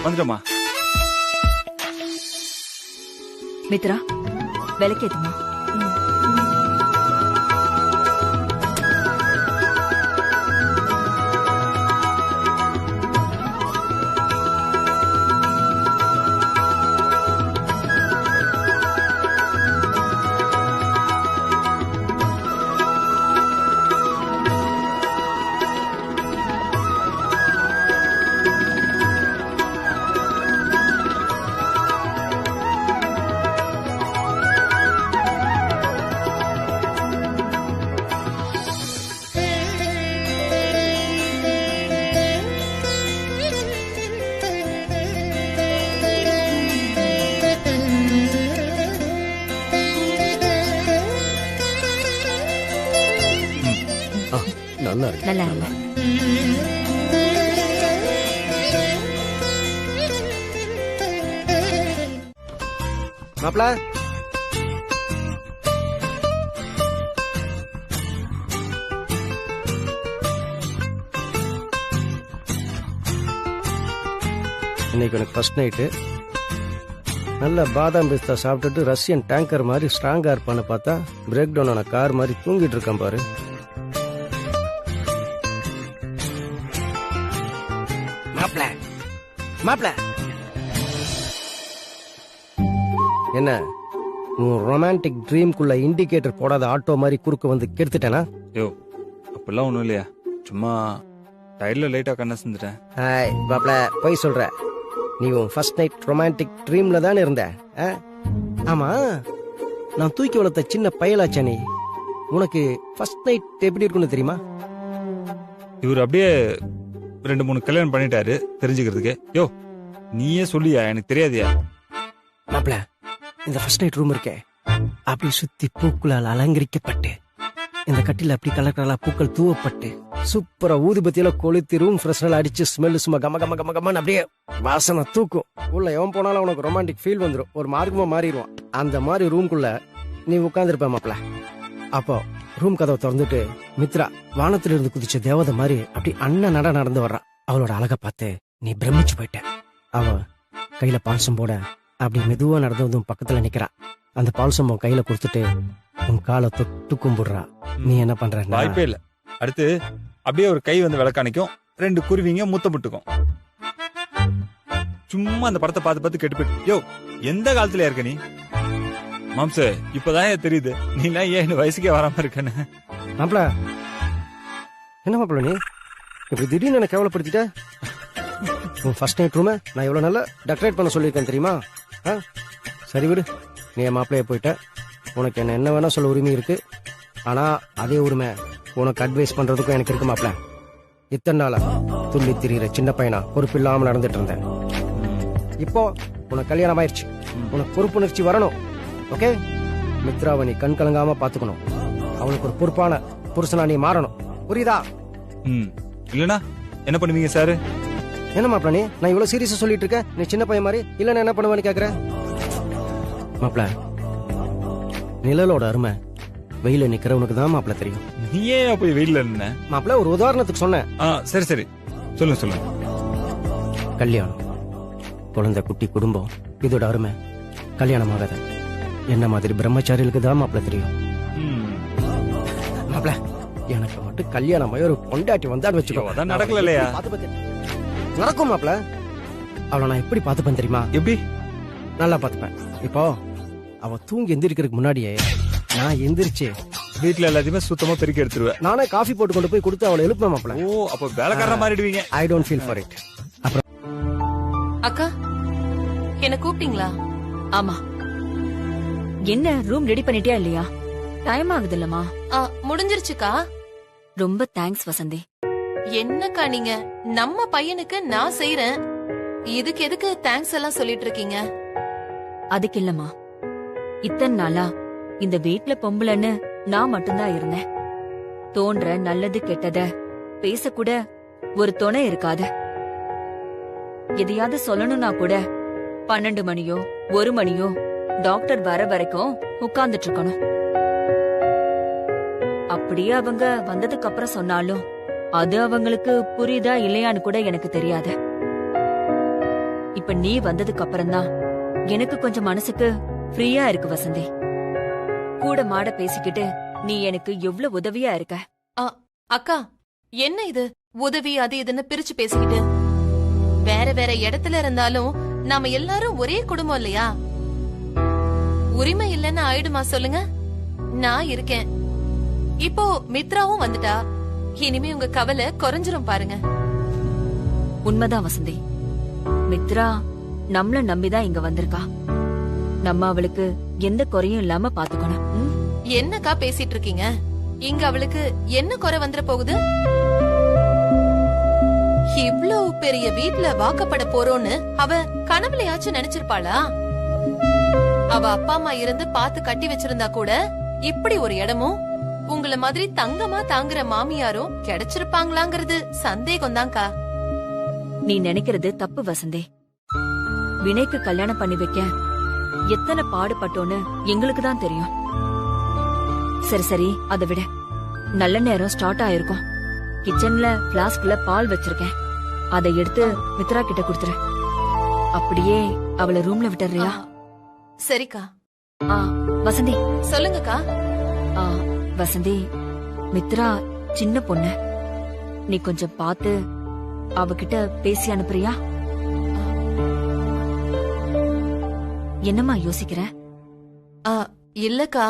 வந்துடுமா. மித்ரா விளக்கேத்துமா. நல்லா இருக்கு. நல்லா இல்ல மாப்ள இன்னைக்கு எனக்கு ஃபர்ஸ்ட் நைட்டு. நல்ல பாதாம் பிஸ்தா சாப்பிட்டுட்டு ரஷ்யன் டேங்கர் மாதிரி ஸ்ட்ராங்கா இருப்பான்னு பார்த்தா பிரேக் டவுன் ஆன கார் மாதிரி தூங்கிட்டு இருக்கான் பாரு. மாப்ள மாப்ள என்ன உன் ரொமான்டிக் ட்ரீம்குள்ள இண்டிகேட்டர் போடாத ஆட்டோ மாதிரி குறுக்க வந்து கெடுத்துட்டேனா? யோ அப்பெல்லாம் ஒண்ணும் இல்லையா, சும்மா டயர்ல லைட்டா கண்ண செஞ்சுட்டேன். ஹாய் மாப்ள, போய் சொல்ற. நீ உன் ஃபர்ஸ்ட் நைட் ரொமான்டிக் ட்ரீம்ல தானே இருந்த? ஆமா, நான் தூக்கி வளர்த்த சின்ன பயலாச்சா நீ. உனக்கு ஃபர்ஸ்ட் நைட் எப்படி இருக்குன்னு தெரியுமா? இவர் அப்படியே 2-3 கல்யாணம் பண்ணிட்டாரு தெரிஞ்சுக்கிறதுக்கு. யோ நீயே சொல்லியா, எனக்கு தெரியாதியா? மாப்ள, இந்த ஃபர்ஸ்ட் நைட் ரூம் இருக்கே, அப்படி சுத்தி பூக்களால் அலங்கரிக்கப்பட்டு, இந்த கட்டில அப்படி கலர் கலரா பூக்கள் தூவப்பட்டு, சூப்பரா ஊதுபத்தியில கொளுத்தி ரூம் ஃப்ரெஷ்னர் அடிச்சு ஸ்மெல் சும்மா கம கம கம கமன்னு அப்படியே வாசனை தூக்கும். உள்ள எவன் போனாலும் அவனுக்கு ரொமான்டிக் ஃபீல் வந்துடும், ஒரு மார்க்கமா மாறிடுவான். அந்த மாதிரி ரூம்குள்ள நீ உட்கார்ந்துருப்ப மாப்ள. அப்போ ரூம் கதவை திறந்துட்டு மித்ரா வானத்துல இருந்து குதிச்ச தேவதை மாதிரி அப்படி அண்ணன் நடந்து வர்றான். அவளோட அழகை பார்த்து நீ பிரமிச்சு போயிட்ட. அவ கையில பால்சம் போட அப்படி மெதுவா நடந்து வந்து உன் பக்கத்துல நிக்கிறா. அந்த பால்சம் உன் கையில கொடுத்துட்டு உன் காலை தொட்டு கும்பிடுறா. நீ என்ன பண்ற? வாய்ப்பே இல்ல. அடுத்து அப்படியே ஒரு கை வந்து விளக்காணிக்கும், 2 குருவிங்க முத்தமிட்டுக்கும். சும்மா அந்த படத்தை பார்த்து பார்த்து கெட்டு போயிட்டு. யோ எந்த காலத்துல இருக்க நீ? மாம்ச இப்பதான் தெரியுது நீ எல்லாம் ஏன் வயசுக்கே வராம இருக்கன்னு. மாப்ள என்ன மாப்ள நீ இப்படி திடீர்னு என்ன கேவலப்படுத்திட்ட? உன் ஃபர்ஸ்ட் நைட் ரூமை நான் எவ்வளவு நல்லா டெக்கரேட் பண்ண சொல்லியிருக்கேன் தெரியுமா? சரி விடு, நீ என் மாப்பிளைய போயிட்ட. உனக்கு என்ன வேணா சொல்ல உரிமை இருக்கு. ஆனா அதே உரிமை உனக்கு அட்வைஸ் பண்றதுக்கும் எனக்கு இருக்கு மாப்ள. இத்தனை நாளா துள்ளி திரியிற சின்ன பையனா பொறுப்பு இல்லாம நடந்துட்டு இருந்தேன். இப்போ உனக்கு கல்யாணம் ஆயிடுச்சு, உனக்கு பொறுப்புணர்ச்சி வரணும். ஓகே, மித்ராவை நீ கண் கலங்காம பாத்துக்கணும். அவளுக்கு ஒரு பொறுப்பான புருஷனா நீ மாறணும், புரியுதா? இல்லனா என்ன பண்ணுவீங்க சார்? என்ன மாப்ள நீ, நான் இவ்வளவு சீரியஸா சொல்லிட்டு இருக்கேன், நீ சின்ன பையன் மாதிரி இல்லன்னா என்ன பண்ணுவேன்னு கேக்குற? மாப்ள, நிழலோட அருமை வெயில நிக்கிறவனுக்கு தான் மாப்ள தெரியும். நீ ஏன் போய் வெயில்ல நின்ன? மாப்ள ஒரு உதாரணத்துக்கு சொன்னேன். சரி சரி சொல்லுங்க சொல்லுங்க. கல்யாணம், குழந்தை, குட்டி, குடும்பம், இதோட அருமை கல்யாணம் ஆகாத என்ன மாதிரி பிரம்மச்சாரிகளுக்கு தான் மாப்ள தெரியும். மாப்ள, எனக்கு மட்டும் கல்யாணம் ஒரு பொண்டாட்டி வந்தான்னு வச்சுக்கோ, அதான் நடக்கல இல்லையா? நடக்கும் மாப்ள. அவளை நான் எப்படி பாத்துப்பேன் தெரியுமா? எப்படி? நல்லா பாத்துப்பேன். இப்போ அவ தூங்கி எந்திரிக்கிறதுக்கு முன்னாடியே நான் எந்திரிச்சு வீட்டுல எல்லாத்தையுமே சுத்தமா பெருக்கி எடுத்துருவேன். நானே காஃபி போட்டு கொண்டு போய் கொடுத்து அவளை எழுப்ப மாப்ள. ஓ, அப்ப வேலைக்காரனா மாறிடுவீங்க. I don't feel for it. அப்புறம் அக்கா என்ன கூப்பிட்டீங்களா? ஆமா. என்ன ரூம் ரெடி பண்ணிட்டியா இல்லையா? டைம் ஆகுது இல்லமா? முடிஞ்சிருச்சுக்கா. ரொம்ப தேங்க்ஸ் வசந்தி. என்னக்கா நீங்க, நம்ம பையனுக்கு நான் செய்யறேன், இதுக்கு எதுக்கு தேங்க்ஸ் எல்லாம் சொல்லிட்டு இருக்கீங்க? அதுக்கு இல்லம்மா, இத்தனை நாளா இந்த வீட்ல பொம்பளைன்னு நான் மட்டும்தான் இருந்தேன். தோன்ற நல்லது கெட்டத பேசக்கூட ஒரு துணை இருக்காது. எதையாவது சொல்லணும்னா கூட 12 மணியோ 1 மணியோ டாக்டர் வர வரைக்கும் உட்கார்ந்துட்டு இருக்கணும். அப்படியே அவங்க வந்ததுக்கு அப்புறம் சொன்னாலும் அது அவங்களுக்கு புரியுதா இல்லையான்னு கூட எனக்கு தெரியாது. இப்ப நீ வந்ததுக்கு அப்புறம்தான் எனக்கு கொஞ்சம் மனசுக்கு ஃப்ரீயா இருக்கு வசந்தி. கூட மாட பேசிக்கிட்டு நீ எனக்கு எவ்வளவு உதவியா இருக்க. அக்கா, என்ன இது உதவி அது இதுன்னு பிரிச்சு பேசிக்கிட்டு? வேற வேற இடத்துல இருந்தாலும் நாம எல்லாரும் ஒரே குடும்பம் இல்லையா? உரிமை இல்லைன்னு ஆயிடுமா சொல்லுங்க? நான் இருக்கேன். இப்போ மித்ராவும் வந்துட்டா, இனிமே உங்க கவலை குறைஞ்சிரும் பாருங்க. உண்மைதான் வசந்தி. மித்ரா நம்மள நம்பிதான் இங்க வந்திருக்கா. நம்ம அவளுக்கு எந்த குறையும் இல்லாம பாத்துக்கணும். என்னக்கா பேசிட்டு இருக்கீங்க? இங்க அவளுக்கு என்ன குறை வந்துட போகுது? இவ்ளோ பெரிய வீட்ல வாக்கப்பட போறோன்னு அவ கனவுலயாச்சும் நினைச்சிருப்பாளா? அவ அப்பா அம்மா இருந்து பாத்து கட்டி வச்சிருந்தா கூட இப்படி ஒரு இடமும் உங்கள மாதிரி தங்கமா தாங்குற மாமியாரும் கிடைச்சிருப்பாங்களாங்கிறது சந்தேகம்தான்க்கா. நீ நினைக்கிறது தப்பு வசந்தி. வினைக்கு கல்யாணம் பண்ணி வைக்க எத்தனை பாடுபட்டோன்னு எங்களுக்கு தான் தெரியும். சரி சரி, அதை விட நல்ல நேரம் ஸ்டார்ட் ஆயிருக்கும். கிச்சன்ல பிளாஸ்க்ல பால் வச்சிருக்கேன். அதை எடுத்து மித்ரா கிட்ட கொடுத்துரு. அப்படியே அவளை ரூம்ல விட்டுறியா? சரிக்கா. வசந்தி சொல்லுங்கக்கா. வசந்தி, மித்ரா சின்ன பொண்ணு. நீ கொஞ்சம் பார்த்து அவகிட்ட பேசி அனுப்புறியா? என்னம்மா யோசிக்கிற? இல்லக்கா,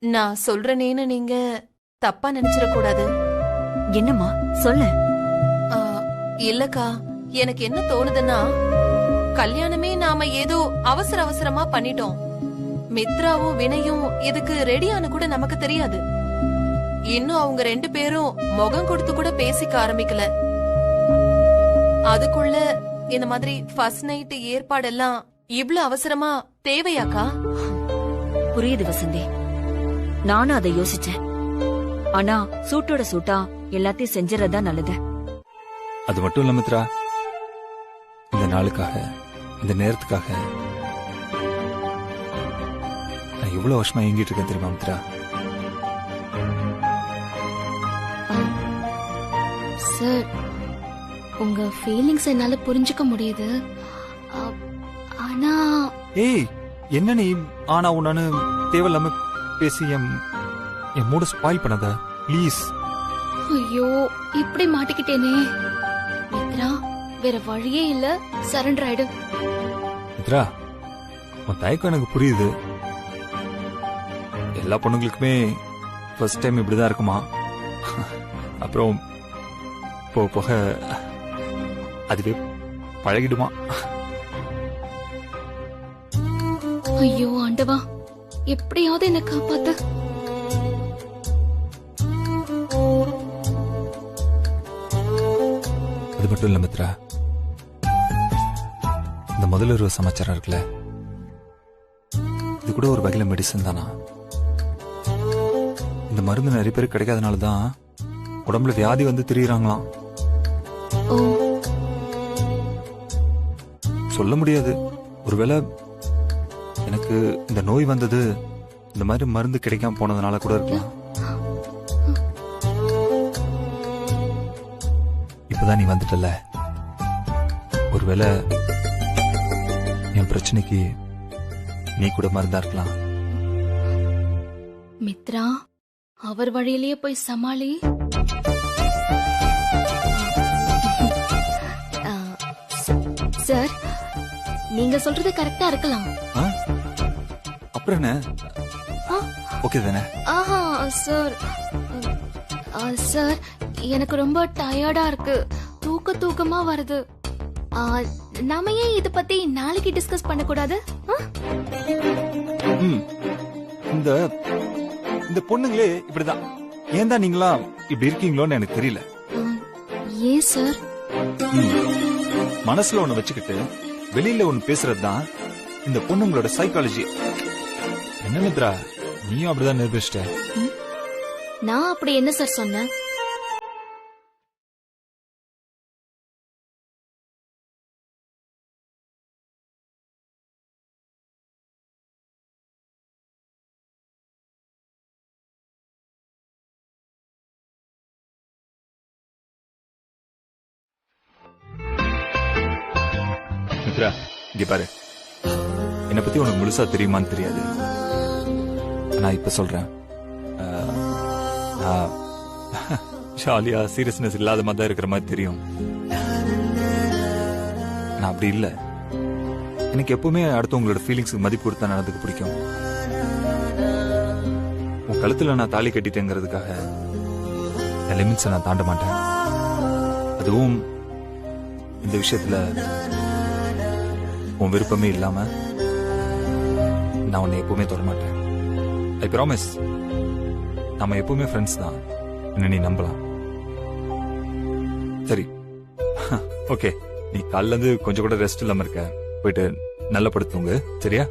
நான் சொல்றேனேன்னு நீங்க தப்பா நினைச்சிடக்கூடாது. என்னம்மா சொல்லு. இல்லக்கா, எனக்கு என்ன தோணுதுன்னா, கல்யாணமே நாம ஏதோ அவசர அவசரமா பண்ணிட்டோம். மித்ராவும் வினையும் இதுக்கு ரெடியான கூட நமக்கு தெரியாது. இன்னும் அவங்க 2 பேரும் முகம் கொடுத்து கூட பேசிக்க ஆரம்பிக்கல. அதுக்குள்ள இந்த மாதிரி ஃபர்ஸ்ட் நைட் ஏற்பாடெல்லாம் இவ்ளோ அவசரமா தேவையாக்கா? புரியுது வசந்தி. நானும் அதை யோசிச்சேன். ஆனா சூட்டோட சூட்டா எல்லாத்தையும் செஞ்சுறதா நல்லது. அது மட்டும் இல்ல மித்ரா, இந்த நாளுக்காக, இந்த நேரத்துக்காக நான் எவ்வளவு வருஷமா ஏங்கிட்டு இருக்கேன் தெரியுமா மித்ரா? சார், உங்க ஃபீலிங்ஸ் என்னால புரிஞ்சுக்க முடியுது. ஆனா ஏய், என்ன நீ ஆனா உன்னான்னு தேவையில்லாம பேசி என் மூட ஸ்பாயில் பண்ணாத ப்ளீஸ். ஐயோ, இப்படி மாட்டிக்கிட்டேனே. மித்ரா, வேற வழியே இல்ல, சரண்டர் ஆயிடு. மித்ரா, உன் தயக்கம் எனக்கு புரியுது. எல்லா பொண்ணுங்களுக்குமே ஃபர்ஸ்ட் டைம் இப்படிதான் இருக்குமா? அப்புறம் போக போக அதுவே பழகிடுமா? ஐயோ ஆண்டவா, எப்படியாவது என்ன காப்பாத்து. அது மட்டும் இல்ல மித்ரா, இந்த முதலுறவு சமாச்சாரம் இருக்குல்ல, இது கூட ஒரு வகையில மெடிசன் தானா? இந்த மருந்து நிறைய பேருக்கு கிடைக்காதனாலதான் உடம்புல வியாதி வந்து திரியுறாங்களாம். சொல்ல முடியாது, ஒருவேளை எனக்கு இந்த நோய் வந்தது இந்த மாதிரி மருந்து கிடைக்காம போனதுனால கூட இருக்கலாம். இப்பதான் நீ வந்துட்டல, ஒருவேளை என் பிரச்சனைக்கு நீ கூட மருந்தா இருக்கலாம். மித்ரா, அவர் வழியிலேயே போய் சமாளி. சார், நீங்க சொல்றது கரெக்டா இருக்கலாம். அப்புறம் என்ன, ஓகே தானே? ஆஹா சார், சார் எனக்கு ரொம்ப டயர்டா இருக்கு, தூக்கமா வருது. நாம ஏன் இத பத்தி நாளைக்கு டிஸ்கஸ் பண்ண கூடாது? இந்த இந்த பொண்ணுங்களே இப்படிதான். ஏன் தான் நீங்களா இப்படி இருக்கீங்களோன்னு எனக்கு தெரியல. ஏன் சார்? மனசுல ஒண்ணு வச்சுக்கிட்டு வெளியில ஒண்ணு பேசுறதுதான் இந்த பொண்ணுங்களோட சைக்காலஜி. என்ன மித்ரா, நீயும் அப்படிதான் நிரூபிச்சிட்ட. நான் அப்படி என்ன சார் சொன்னேன்? மித்ரா இங்க பாரு, என்னை பத்தி உனக்கு முழுசா தெரியுமான்னு தெரியாது. நான் இப்ப சொல்றேன். நான் ஜாலியா சீரியஸ்னஸ் இல்லாத மாதிரி தான் இருக்கிற மாதிரி தெரியும். நான் அப்படி இல்ல. எனக்கு எப்பவுமே அடுத்தவங்களோட ஃபீலிங்ஸுக்கு மதிப்பு கொடுத்தா நடந்துக்க பிடிக்கும். உன் கழுத்துல நான் தாலி கட்டிட்டேங்கிறதுக்காக என் லிமிட்ஸை நான் தாண்ட மாட்டேன். அதுவும் இந்த விஷயத்துல உன் விருப்பமே இல்லாம நான் உன்னை எப்பவுமே தொட மாட்டேன். I promise. நாம எப்பவுமே ஃப்ரெண்ட்ஸ் தான். என்ன நீ நம்பலாம். சரி, ஓகே. நீ காலைல இருந்து கொஞ்சம் கூட ரெஸ்ட் இல்லாம இருக்க. போயிட்டு நல்ல படுத்துங்க. சரியா?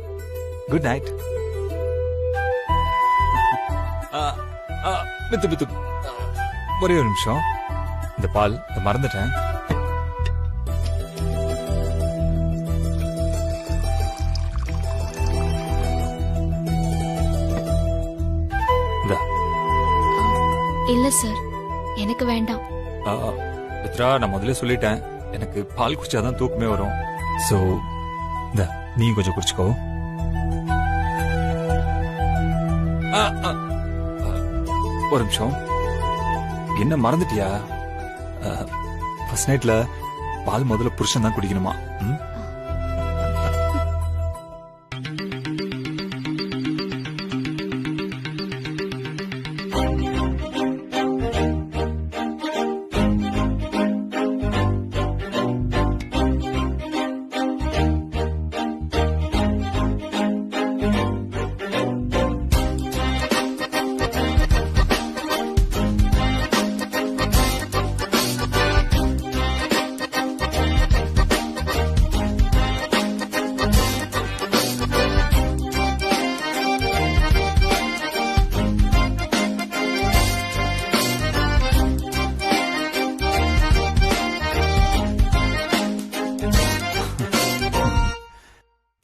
Good night. மித்து மித்து, ஒரே ஒரு நிமிஷம். இந்த பால் மறந்துட்டேன். இல்ல சார், எனக்கு வேண்டாம். மித்ரா, நான் முதல்ல சொல்லிட்டேன், எனக்கு பால் குடிச்சாதான் தூக்கமே வரும். சோ நீ கொஞ்சம் குடிச்சுக்கோ. ஒரு நிமிஷம். என்ன மறந்துட்டியா? ஃபர்ஸ்ட் நைட்ல பால் முதல்ல புருஷன் தான் குடிக்கணுமா?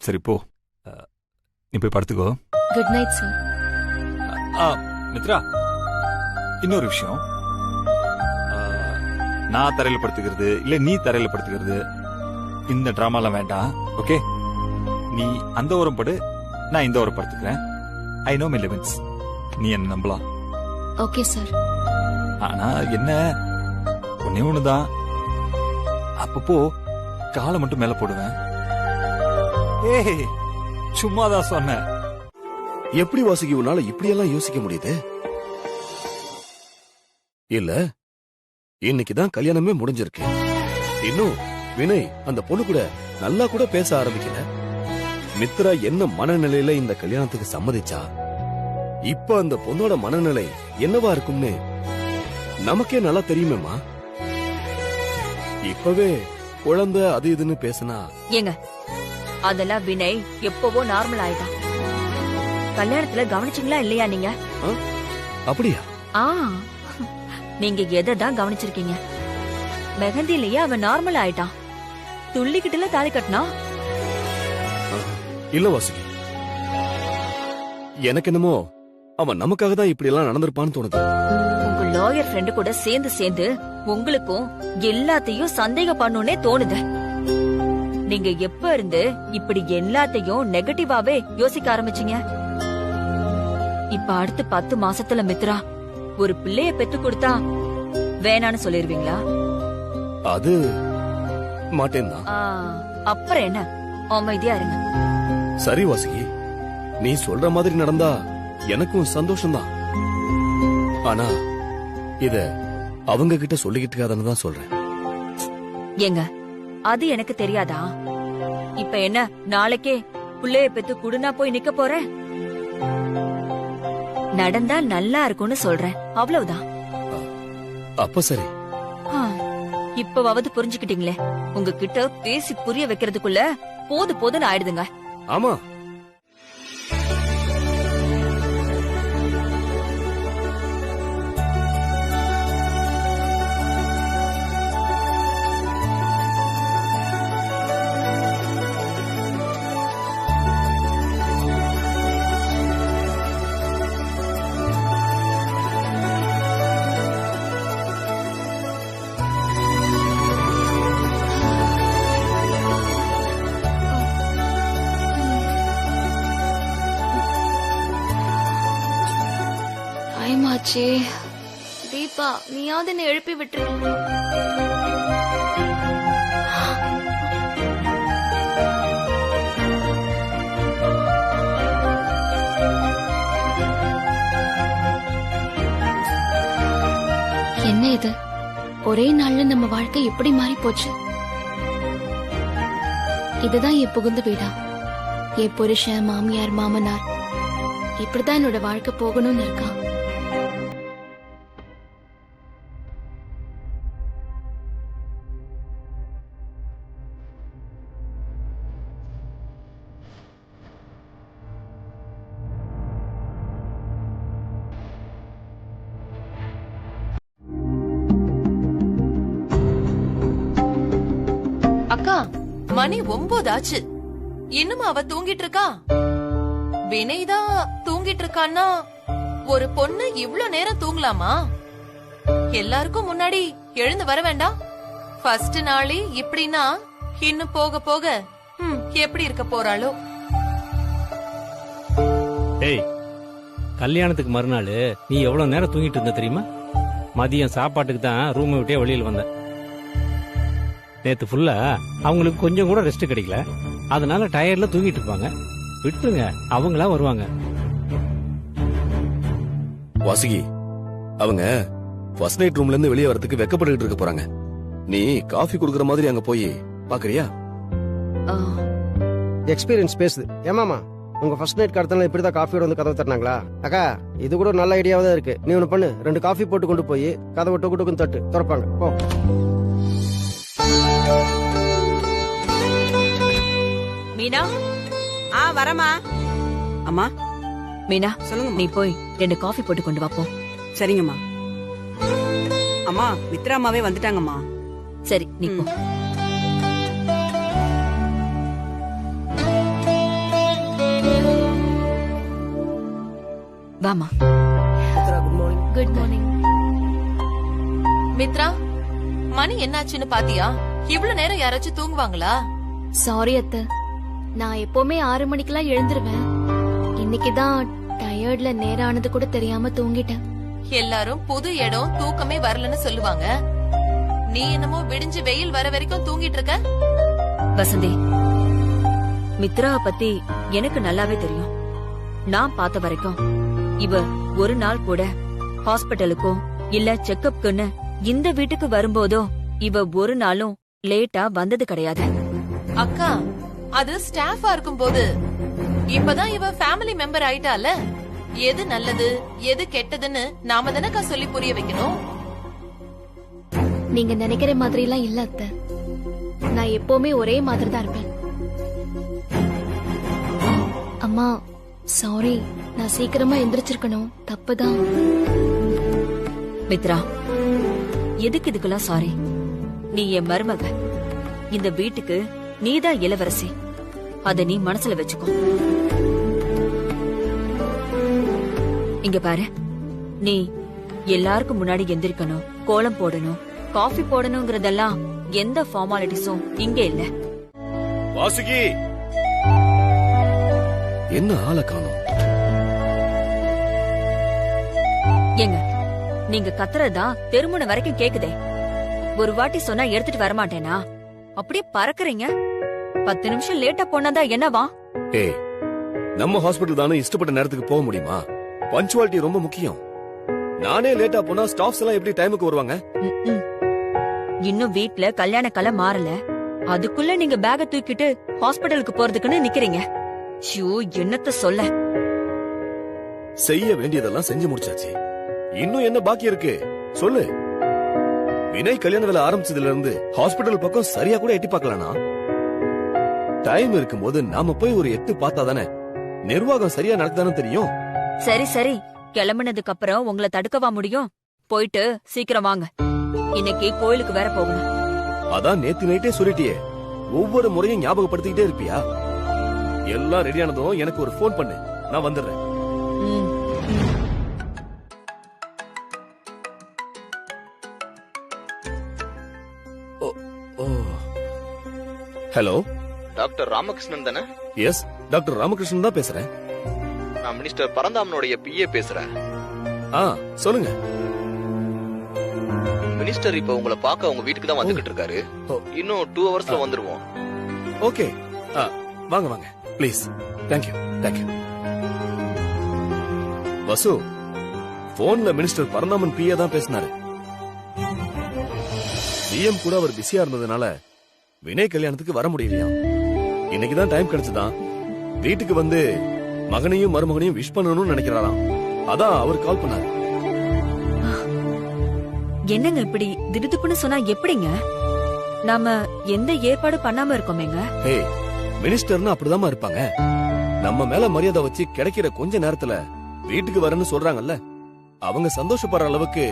சரி போ, நீ போய் படுத்துக்கோ. Good night sir. மித்ரா, இன்னொரு விஷயம். நான் தரையில படுத்துக்கிறது இல்ல நீ தரையில படுத்துக்கிறது, இந்த டிராமாலாம் வேண்டாம். ஓகே? நீ அந்த ஓரம் படு, நான் இந்த ஓரம் படுத்துக்கிறேன். I know my limits. நீ என்ன நம்பலாம். Okay sir. ஆனா என்ன, ஒன்னே ஒண்ணுதான், அப்பப்போ காலை மட்டும் மேல போடுவேன். ஏய், சும்மாதான் சொன்னேன். எப்படி வாசுகி உன்னால இப்படியெல்லாம் யோசிக்க முடியுது? இல்ல, இன்னைக்குதான் கல்யாணமே முடிஞ்சிருக்கு. இன்னும் வினய் அந்த பொண்ணு கூட நல்லா கூட பேச ஆரம்பிக்கல. மித்ரா என்ன மனநிலையில இந்த கல்யாணத்துக்கு சம்மதிச்சா, இப்ப அந்த பொண்ணோட மனநிலை என்னவா இருக்கும்னு நமக்கே நல்லா தெரியுமேமா. இப்பவே குழந்தை அது இதுன்னு பேசினா ஏங்க, அதெல்லாம் வினய் எப்பவோ நார்மல் ஆயிட்டான். கல்யாணத்துல கவனிச்சீங்களா இல்லையா நீங்க? அப்படியா? நீங்க எதை தான் கவனிச்சிருக்கீங்க? மெஹந்திலேயே அவன் நார்மல் ஆயிட்டான். துள்ளிக்கிட்டுல தாலி கட்டினா. இல்ல வாசுகி, எனக்கு என்னமோ அவன் நமக்காக தான் இப்படி எல்லாம் நடந்திருப்பான்னு தோணுது. உங்க லாயர் ஃப்ரெண்டு கூட சேர்ந்து சேர்ந்து உங்களுக்கும் எல்லாத்தையும் சந்தேகம் பண்ணுனே தோணுது. நீங்க எப்ப இருந்து இப்படி எல்லாத்தையும் நெகட்டிவாவே யோசிக்க ஆரம்பிச்சீங்க? இப்ப அடுத்து 10 மாசத்துல மித்ரா ஒரு பிள்ளைய பெத்து கொடுத்தா வேணான்னு சொல்லிருவீங்களா? அது மாட்டேன்னா. அப்புறம் என்ன, அமைதியா இருங்க. சரி வாசுகி, நீ சொல்ற மாதிரி நடந்தா எனக்கும் சந்தோஷம்தான். ஆனா இத அவங்க கிட்ட சொல்லிக்கிட்டு தான் சொல்றேன். ஏங்க, அது எனக்கு தெரியாதா? இப்ப என்ன, நாளைக்கே புள்ளைய பெத்து குடுனா போய் நிக்க போறேன்? நடந்தா நல்லா இருக்கும்னு சொல்றேன், அவ்வளவுதான். அப்ப சரி. இப்பவாவது புரிஞ்சுக்கிட்டீங்களே. உங்ககிட்ட பேசி புரிய வைக்கிறதுக்குள்ள போதுன்னு ஆயிடுதுங்க. ஆமா, ச்சே தீபா, நீயாவது என்ன எழுப்பி விட்டுரு. என்ன இது, ஒரே நாள்ல நம்ம வாழ்க்கை எப்படி மாறி போச்சு. இதுதான் என் புகுந்த வீடா? என் புருஷன், மாமியார், மாமனார், இப்படிதான் என்னோட வாழ்க்கை போகணும்னு இருக்கா? அக்கா, மணி 9 ஆச்சு. இன்னும் அவ தூங்கிட்டு இருக்கா? வினய் தான் தூங்கிட்டு இருக்கான்னா ஒரு பொண்ணு இவ்ளோ நேரம் தூங்கலாமா? எல்லாருக்கும் முன்னாடி எழுந்து வர வேண்டாம்? ஃபர்ஸ்ட் நாளே இப்படின்னா இன்னும் போக போக எப்படி இருக்க போறாளோ? ஏய், கல்யாணத்துக்கு மறுநாள் நீ எவ்வளவு நேரம் தூங்கிட்டு இருந்த தெரியுமா? மதியம் சாப்பாட்டுக்கு தான் ரூமை விட்டே வெளியில் வந்த. நேத்து ஃபுல்லா அவங்களுக்கு கொஞ்சம் கூட ரெஸ்ட் கிடைக்கல. அதனால டயர்ல தூங்கிட்டு இருப்பாங்க. விட்டுருங்க, அவங்களா வருவாங்க. வாசுகி, அவங்க ஃபர்ஸ்ட் நைட் ரூம்ல இருந்து வெளியே வரதுக்கு வெக்கப்பட்டுட்டு இருக்க போறாங்க. நீ காஃபி குடுக்கற மாதிரி அங்க போய் பாக்குறியா? எக்ஸ்பீரியன்ஸ் பேசுது. ஏமாமா, உங்க ஃபர்ஸ்ட் நைட் கடத்தல இப்படிதான் காஃபியோட வந்து கதவு தட்டினாங்களா? அக்கா, இது கூட நல்ல ஐடியாவா தான் இருக்கு. நீ ஒண்ணு பண்ணு, 2 காஃபி போட்டு கொண்டு போய் கதவை டொக்கு தட்டு திறப்பாங்க. போ. மீனா, வரமா. அம்மா மீனா, சொல்லுங்க. நீ போய் 2 காஃபி போட்டு கொண்டு வாப்போம். சரிங்கம்மா. அம்மா, மித்ரா அம்மாவே வந்துட்டாங்கம்மா. சரி, நீ போ. வாமா. Good morning. Good morning. Mithra, மணி என்னாச்சுன்னு பாத்தியா? இவ்ளோ நேரம் யாராச்சும் தூங்குவாங்களா? சாரி அத்தை, நான் எப்பவுமே 6 மணிக்கெல்லாம் எழுந்துருவேன். இன்னைக்குதான் டயர்ட்ல நேரம் ஆனது கூட தெரியாம தூங்கிட்டேன். எல்லாரும் புது இடம், தூக்கமே வரலன்னு சொல்லுவாங்க. நீ என்னமோ விடிஞ்சு வெயில் வர வரைக்கும் தூங்கிட்டு இருக்க. வசந்தி, மித்ராவை பத்தி எனக்கு நல்லாவே தெரியும். நான் பார்த்த வரைக்கும் இவ ஒரு நாள் கூட ஹாஸ்பிட்டலுக்கோ இல்ல செக்கப்க்குன்னு இந்த வீட்டுக்கு வரும்போதோ இவ ஒரு நாளும் லேட்டா வந்தது கிடையாது. அக்கா, அது ஸ்டாஃபா இருக்கும்போது. இப்பதான் இவ ஃபேமிலி மெம்பர் ஆயிட்டால. எது நல்லது எது கெட்டதுன்னு நாம தானக்கா சொல்லி புரிய வைக்கணும். நீங்க நினைக்கிற மாதிரி எல்லாம் இல்ல அத்தை. நான் எப்பவுமே ஒரே மாதிரி தான் இருப்பேன். அம்மா, சாரி, நான் சீக்கிரமா எந்திரிச்சிருக்கணும். தப்புதான். மித்ரா, எதுக்கு இதுக்கெல்லாம் சாரி? நீ என் மருமக. இந்த வீட்டுக்கு நீதான் இளவரசி. அத நீ மனசுல வச்சுக்கோ. இங்க பாரு, நீ எல்லாருக்கும் முன்னாடி எந்திரிக்கணும், கோலம் போடணும், காஃபி போடணுங்கிறதெல்லாம் எந்த ஃபார்மாலிட்டிஸும் இங்க இல்ல. வாசுகி, என்ன ஆளை காணோம்? ஏங்க, நீங்க கத்துறதுதான் தெருமுனை வரைக்கும் கேக்குதே. ஒரு வாட்டி சொன்னா எடுத்துட்டு வரமாட்டேனா? அப்படியே பறக்குறீங்க. 10 நிமிஷம் லேட்டா போனாதான் என்னவா? ஏய், நம்ம ஹாஸ்பிடல் தானே இஷ்டப்பட்ட நேரத்துக்கு போக முடியுமா? பஞ்சுவாலிட்டி ரொம்ப முக்கியம். நானே லேட்டா போனா ஸ்டாஃப்ஸ் எல்லாம் எப்படி டைமுக்கு வருவாங்க? இன்னும் வீட்ல கல்யாண கலை மாறல, அதுக்குள்ள நீங்க பேக தூக்கிட்டு ஹாஸ்பிடலுக்கு போறதுக்குன்னு நிக்கிறீங்க. ஷூ, என்னத்த சொல்ல. செய்ய வேண்டியதெல்லாம் செஞ்சு முடிச்சாச்சு. இன்னும் என்ன பாக்கி இருக்கு சொல்லு. வினய் கல்யாண வேலை ஆரம்பிச்சதுல இருந்து ஹாஸ்பிடல் பக்கம் சரியா கூட எட்டி பார்க்கலானா? டைம் இருக்கும்போது நாம போய் ஒரு எட்டு பார்த்தா தானே நிர்வாகம் சரியா நடக்குதானு தெரியும். சரி சரி, கிளம்புனதுக்கு அப்புறம் உங்களை தடுக்கவா முடியும்? போயிட்டு சீக்கிரம் வாங்க, இன்னைக்கு கோயிலுக்கு வேற போகணும். அதான் நேத்து நைட்டே சொல்லிட்டியே, ஒவ்வொரு முறையும் ஞாபகப்படுத்திக்கிட்டே இருப்பியா? எல்லாம் ரெடியானதும் எனக்கு ஒரு போன் பண்ணு, நான் வந்துடுறேன். ஹலோ, டாக்டர் ராமகிருஷ்ணன் தானே? எஸ், டாக்டர் ராமகிருஷ்ணன் தான் பேசுறேன். நான் மினிஸ்டர் பரந்தாமனுடைய பிஏ பேசுறேன். சொல்லுங்க. மினிஸ்டர் இப்ப உங்களை பார்க்க உங்க வீட்டுக்கு தான் வந்துகிட்டு இருக்காரு. இன்னும் 2 ஹவர்ஸ்ல வந்துருவோம். ஓகே, வாங்க வாங்க ப்ளீஸ். Thank you thank you. வசு, போன்ல மினிஸ்டர் பரந்தாமன் பிஏ தான் பேசினாரு. சிஎம் கூட அவர் பிஸியா இருந்ததுனால வினய் கல்யாணத்துக்கு வர முடியலையா. இன்னைக்குதான் டைம் கிடைச்சதான் வீட்டுக்கு வந்து மகனையும் மருமகனையும் விஷ் பண்ணணும்னு நினைக்கிறாராம். அதான் அவர் கால் பண்ணாரு. என்னங்க இப்படி திடுதுப்புன்னு சொன்னா எப்படிங்க? நாம எந்த ஏற்பாடு பண்ணாம இருக்கோமேங்க. ஹே, மினிஸ்டர்னு அப்படிதான் இருப்பாங்க. நம்ம மேல மரியாதை வச்சு கிடைக்கிற கொஞ்ச நேரத்துல வீட்டுக்கு வரேன்னு சொல்றாங்கல்ல, அவங்க சந்தோஷப்படுற அளவுக்கு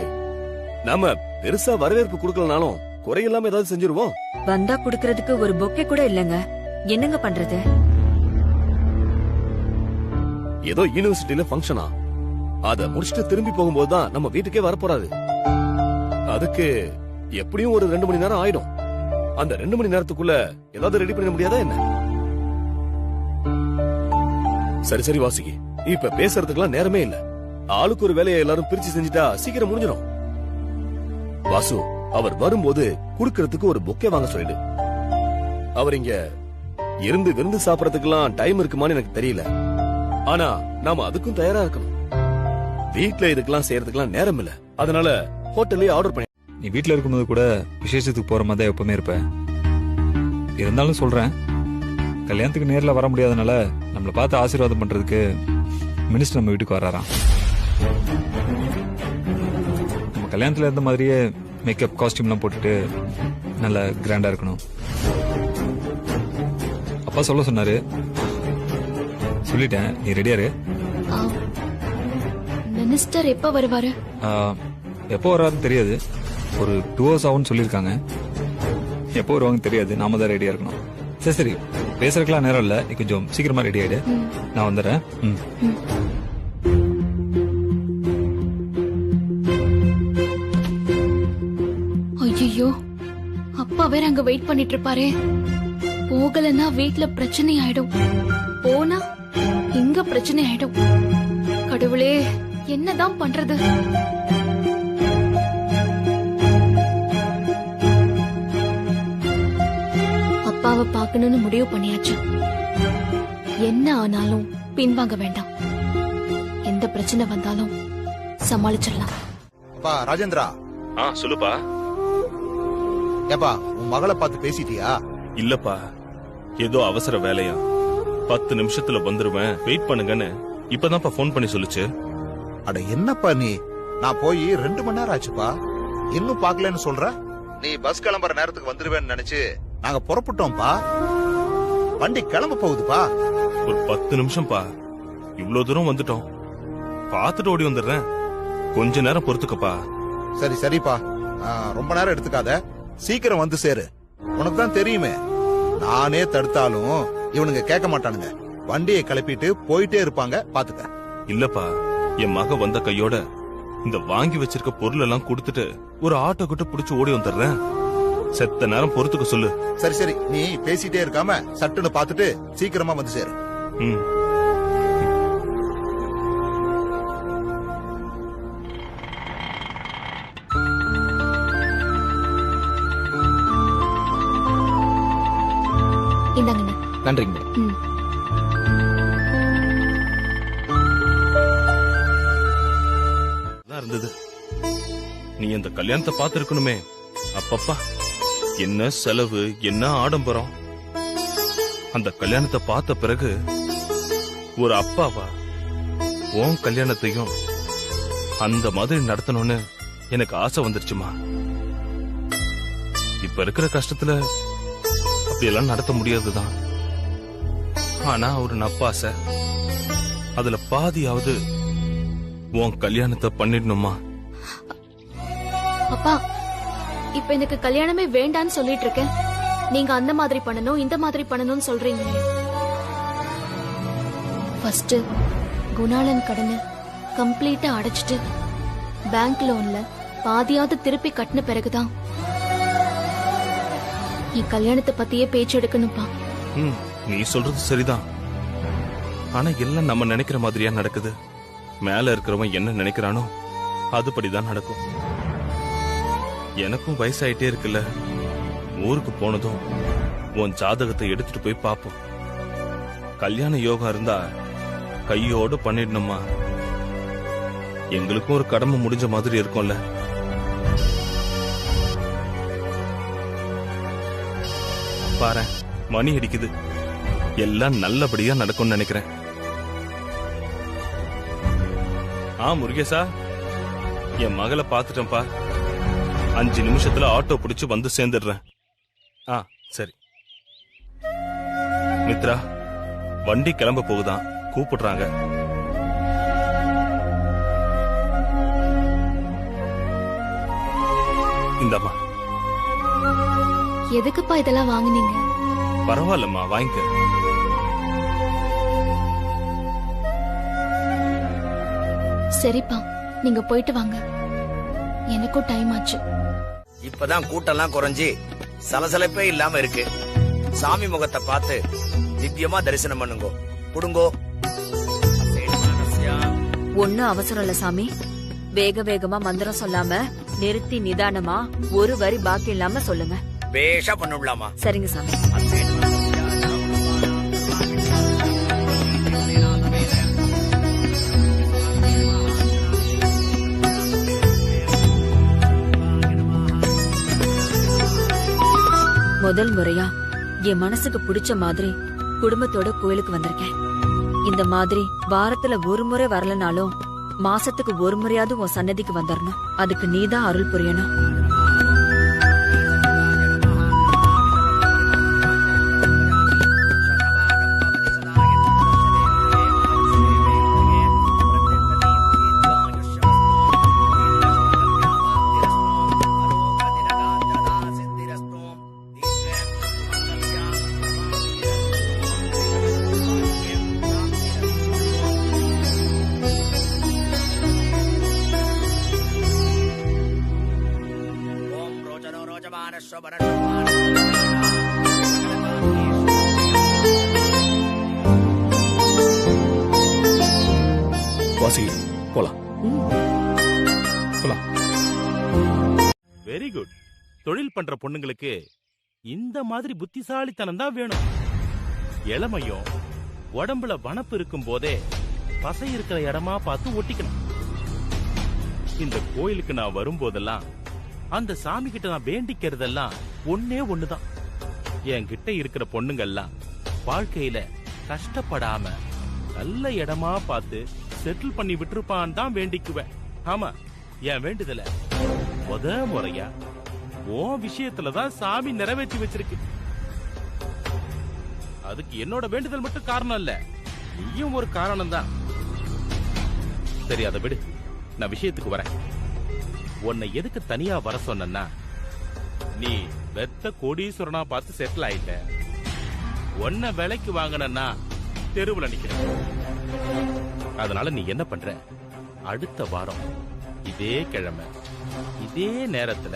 நாம பெருசா வரவேற்பு கொடுக்கலனாலும் குறையில்லாம ஏதாவது செஞ்சிருவோம். வந்தா குடுக்கறதுக்கு ஒரு பொக்கே கூட இல்லங்க. என்னங்க பண்றது? ஏதோ யூனிவர்சிட்டியில ஃபங்க்ஷனா, அத முடிச்சுட்டு திரும்பி போகும்போதுதான் நம்ம வீட்டுக்கே வரப்போறாது. அதுக்கு எப்படியும் ஒரு 2 மணி நேரம் ஆயிடும். அந்த 2 மணி நேரத்துக்குள்ள ஏதாவது ரெடி பண்ண முடியாதா என்ன? சரி சரி வாசுகி, இப்ப பேசுறதுக்கெல்லாம் நேரமே இல்ல. ஆளுக்கு ஒரு வேலையை எல்லாரும் பிரிச்சு செஞ்சுட்டா சீக்கிரம் முடிஞ்சிடும். வாசு, அவர் வரும்போது குடுக்கறதுக்கு ஒரு பொக்கே வாங்க சொல்லிடு. அவர் இங்க இருந்து விருந்து சாப்பிடறதுக்கெல்லாம் டைம் இருக்குமான்னு எனக்கு தெரியல. ஆனா நாம அதுக்கும் தயாரா இருக்கணும். வீட்ல இதுக்கெல்லாம் செய்யறதுக்கெல்லாம் நேரம் இல்ல. அதனால ஹோட்டல்லே ஆர்டர் பண்ணி. நீ வீட்டுல இருக்கும்போது கூட விசேஷத்துக்கு போற மாதிரி தான் எப்பவுமே இருப்ப. இருந்தாலும் சொல்றேன், கல்யாணத்துக்கு நேர்ல வர முடியாதனால நம்மளை பார்த்து ஆசீர்வாதம் பண்றதுக்கு மினிஸ்டர் நம்ம வீட்டுக்கு வர்றாராம். நம்ம கல்யாணத்துல இருந்த மாதிரியே மேக்கப் காஸ்டியூம்லாம் போட்டுட்டு நல்ல கிராண்டா இருக்கணும். அப்பா சொல்ல சொன்னாரு, சொல்லிட்டேன், நீ ரெடியாரு. மினிஸ்டர் எப்ப வருவாரு? எப்போ வராதுன்னு தெரியாது. ஒரு 2 hours ஆகும்னு சொல்லியிருக்காங்க. எப்போ வருவாங்கன்னு தெரியாது. நாம தான் ரெடியா இருக்கணும். சரி சரி, பேசுறதுக்கெல்லாம் நேரம் இல்ல. நீ கொஞ்சம் சீக்கிரமா ரெடி ஆயிடு. நான் வந்துடுறேன். ஐயோ, அப்பா வேற அங்க வெயிட் பண்ணிட்டு இருப்பாரே. போகலன்னா வீட்ல பிரச்சனை ஆயிடும், போனா இங்க பிரச்சனை ஆயிடும். கடவுளே, என்னதான் பண்றது? அப்பாவை பார்க்கணும்னு முடிவு பண்ணியாச்சு. என்ன ஆனாலும் பின்வாங்க வேண்டாம். எந்த பிரச்சனை வந்தாலும் சமாளிச்சிடலாம். அப்பா ராஜேந்திரா. சொல்லுப்பா. ஏப்பா, உன் மகளை பார்த்து பேசிட்டியா? இல்லப்பா, ஏதோ அவசர வேலையா. 10 நிமிஷத்துல வந்துருவேன், வெயிட் பண்ணுங்கன்னு இப்பதான்ப்பா போன் பண்ணி சொல்லுச்சு. அட என்னப்பா நீ, நான் போய் 2 மணி நேரம் ஆச்சுப்பா, இன்னும் பாக்கலன்னு சொல்ற. நீ பஸ் கிளம்புற நேரத்துக்கு வந்துருவேன்னு நினைச்சு நாங்க புறப்பட்டோம்ப்பா. வண்டி கிளம்ப போகுதுப்பா. ஒரு 10 நிமிஷம்ப்பா, இவ்வளவு தூரம் வந்துட்டோம். பாத்துட்டு ஓடி வந்துடுறேன், கொஞ்ச நேரம் பொறுத்துக்கப்பா. சரி சரிப்பா, ரொம்ப நேரம் எடுத்துக்காத, சீக்கிரம் வந்து சேரு. உனக்கு தான் தெரியுமே, நானே தடுத்தாலும் இவனுங்க கேட்க மாட்டானுங்க. வண்டியை கிளப்பிட்டு போயிட்டே இருப்பாங்க, பாத்துக்க. இல்லப்பா, என் மக வந்த கையோட இந்த வாங்கி வச்சிருக்க பொருள் எல்லாம் கொடுத்துட்டு ஒரு ஆட்டோ கிட்ட புடிச்சு ஓடி வந்துடுறேன். செத்த நேரம் பொறுத்துக்க சொல்லு. சரி சரி, நீ பேசிட்டே இருக்காம சட்டுன்னு பாத்துட்டு சீக்கிரமா வந்து சேரு. இந்தாங்கண்ணா. நன்றிங்க. இருந்தது. நீ அந்த கல்யாணத்தை பார்த்திருக்கணுமே. அப்பப்பா, என்ன செலவு, என்ன ஆடம்பரம். அந்த கல்யாணத்தை பார்த்த பிறகு ஒரு அப்பாவா உன் கல்யாணத்தையும் அந்த மாதிரி நடத்தணும்னு எனக்கு ஆசை வந்துருச்சுமா. இப்ப இருக்கிற கஷ்டத்துல அப்படியெல்லாம் நடத்த முடியாதுதான். ஆனா ஒரு நப்பாசை, அதுல பாதியாவது உன் கல்யாணத்தை பண்ணிடணுமா. அப்பா, இப்ப எனக்கு கல்யாணமே வேண்டான்னு சொல்லிட்டு இருக்கேன். நீங்க அந்த மாதிரி பண்ணணும், இந்த மாதிரி பண்ணணும்னு சொல்றீங்க. ஃபர்ஸ்ட் குணாளன் கடனை கம்ப்ளீட்டா அடைச்சிட்டு பேங்க் லோன்ல பாதியாவது திருப்பி கட்டின பிறகுதான் என் கல்யாணத்தை பத்தியே பேச்சு எடுக்கணும்பா. நீ சொல்றது சரிதான். ஆனா எல்லாம் நம்ம நினைக்கிற மாதிரியா நடக்குது. மேல இருக்கிறவன் என்ன நினைக்கிறானோ அதுபடிதான் நடக்கும். எனக்கும் வயசாயிட்டே இருக்குல்ல, ஊருக்கு போனதும் உன் ஜாதகத்தை எடுத்துட்டு போய் பாப்போம். கல்யாண யோகம் இருந்தா கையோடு பண்ணிடணுமா? எங்களுக்கும் ஒரு கடமை முடிஞ்ச மாதிரி இருக்கும்ல. பாரு, மணி அடிக்குது. எல்லாம் நல்லபடியா நடக்கும்னு நினைக்கிறேன். முருகேசா, என் மகளை பாத்துட்டேன்பா. 5 நிமிஷத்துல ஆட்டோ பிடிச்சு வந்து சேர்ந்துடுறேன். சரி. மித்ரா, வண்டி கிளம்ப போகுதான், கூப்பிடுறாங்க. இந்தாமா. எதுக்குப்பா இதெல்லாம் வாங்குனீங்க? பரவாயில்லம்மா, வாங்கிக்க. சரிப்பா, நீங்க போயிட்டு வாங்க, எனக்கும் டைம் ஆச்சு. இப்பதான் கூட்டம்லாம் குறைஞ்சி சலசலப்பே இல்லாம இருக்கு. சாமி முகத்தை பார்த்து திவ்யமா தரிசனம் பண்ணுங்க. குடுங்கோ. ஒன்னும் அவசரம் இல்ல சாமி. வேக வேகமா மந்திரம் சொல்லாம நிறுத்தி நிதானமா ஒரு வரி பாக்கி இல்லாம சொல்லுங்க. பேஷா பண்ணிடலாமா? சரிங்க சாமி. முதல் முறையா என் மனசுக்கு பிடிச்ச மாதிரி குடும்பத்தோட கோயிலுக்கு வந்திருக்கேன். இந்த மாதிரி வாரத்துல ஒரு முறை வரலனாலும் மாசத்துக்கு ஒரு முறையாவது உன் சன்னதிக்கு வந்துடணும். அதுக்கு நீதான் அருள் புரியணும். வாசி, போலாம். Very good. தொழில் பண்ற பொண்ணுங்களுக்கு இந்த மாதிரி புத்திசாலித்தனம் தான் வேணும். இளமையும் உடம்புல வனப்பு இருக்கும் போதே பசை இருக்கிற இடமா பார்த்து ஒட்டிக்கணும். இந்த கோயிலுக்கு நான் வரும்போதெல்லாம் அந்த சாமி கிட்ட நான் வேண்டிக்கிறதெல்லாம் ஒன்னே ஒண்ணுதான். என்கிட்ட இருக்கிற பொண்ணுங்கெல்லாம் வாழ்க்கையில கஷ்டப்படாம நல்ல இடமா பார்த்து செட்டில் பண்ணி விட்டுருப்பான் தான் வேண்டிக்குவேன். ஆமா, என் வேண்டுதல முறையா உன் விஷயத்துலதான் சாமி நிறைவேற்றி வச்சிருக்கு. அதுக்கு என்னோட வேண்டுதல் மட்டும் காரணம் இல்ல, நீயும் ஒரு காரணம் தான். சரி, அதை விடு, நான் விஷயத்துக்கு வரேன். உன்னை எதுக்கு தனியா வர சொன்னா, நீ வெத்த கோடீஸ்வரனா பார்த்து செட்டில் ஆயிட்ட. உன்னை விலைக்கு வாங்கினா தெருவுல நிக்கிற. அதனால நீ என்ன பண்ற, அடுத்த வாரம் இதே கிழமை இதே நேரத்துல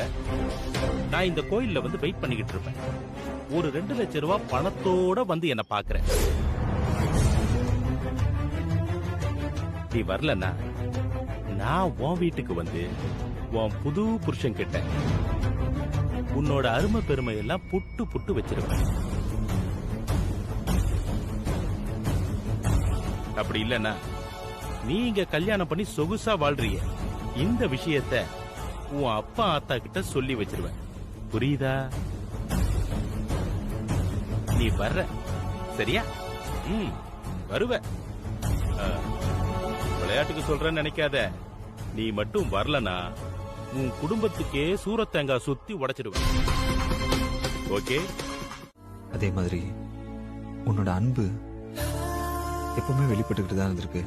நான் இந்த கோயில்ல வந்து வெயிட் பண்ணிக்கிட்டு இருப்பேன். ஒரு 2 லட்சம் ரூபாய் பணத்தோட வந்து என்ன பாக்குற. நீ வரலன்னா நான் உன் வீட்டுக்கு வந்து உன் புது புருஷன் கிட்ட உன்னோட அருமை பெருமை எல்லாம் புட்டு புட்டு வச்சிருப்பேன். அப்படி இல்லன்னா நீ இங்க கல்யாணம் பண்ணி சொகுசா வாழ்றிய, இந்த விஷயத்த உன் அப்பா ஆத்தா கிட்ட சொல்லி வச்சிருவேன். புரியுதா? நீ வர்ற, சரியா? வருவ. விளையாட்டுக்கு சொல்றேன்னு நினைக்காத. நீ மட்டும் வரலனா உன் குடும்பத்துக்கே சூரத்தேங்காய் சுத்தி உடைச்சிடுவேன். ஓகே? அதே மாதிரி உன்னோட அன்பு எப்பவுமே வெளிப்பட்டுக்கிட்டு தான் இருந்திருக்கு.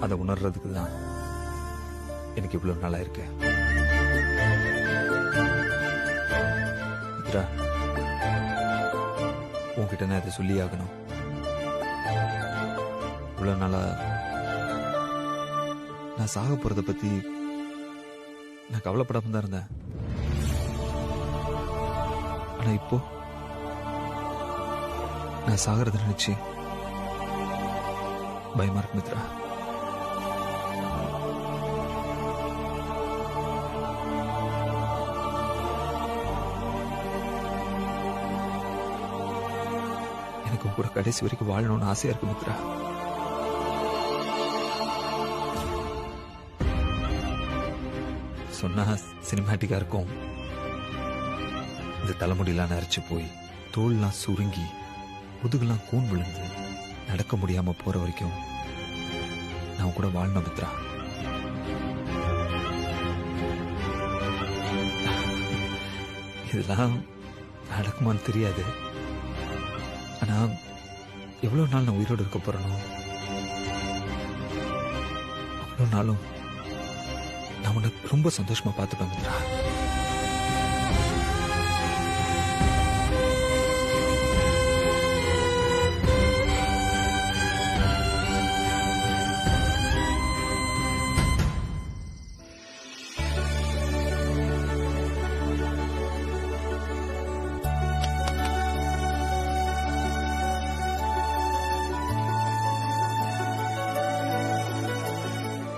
அதை உணர்றதுக்கு தான் எனக்கு இவ்வளவு நாளா இருக்கு. மித்ரா, உன்கிட்ட நான் இதை சொல்லி ஆகணும். இவ்வளவு நாளா நான் சாக போறத பத்தி நான் கவலைப்படாம தான் இருந்தேன். ஆனா இப்போ நான் சாகிறத நினைச்சு பயமா இருக்கு மித்ரா. எனக்கு உன் கூட கடைசி வரைக்கும் வாழணும்னு ஆசையா இருக்கு மித்ரா. சொன்னா சினிமேட்டிக்கா இருக்கும். இந்த தலைமுடியெல்லாம் நரைச்சு போய் தோல்லாம் சுருங்கி முதுகெல்லாம் கூன் விழுந்து நடக்க முடியாம போற வரைக்கும் நான் கூட வாழணும் மித்ரா. இதெல்லாம் நடக்குமான்னு தெரியாது. ஆனா எவ்வளவு நாள் நான் உயிரோடு இருக்க போறேனோ அவ்வளவு நாளும் நான் உன்னை ரொம்ப சந்தோஷமா பார்த்துப்பேன் மித்ரா.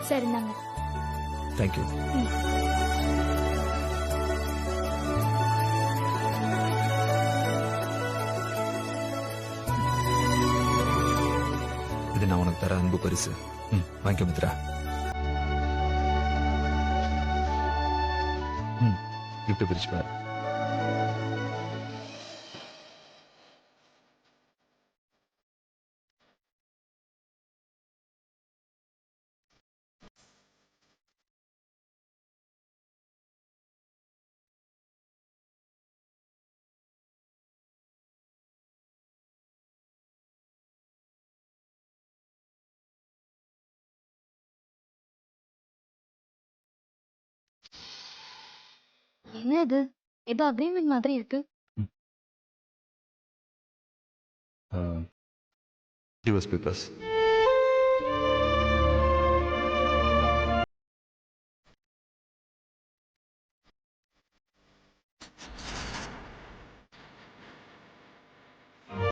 சரி நாங்க தேங்க்யூ. இது நான் உனக்கு தர அன்பு பரிசு. வாங்கிக்க மித்ரா. கிஃப்ட் பிரிச்சு பாரு. என்ன இது? ஏதோ அக்ரிமெண்ட் மாதிரி இருக்கு. Divorce papers.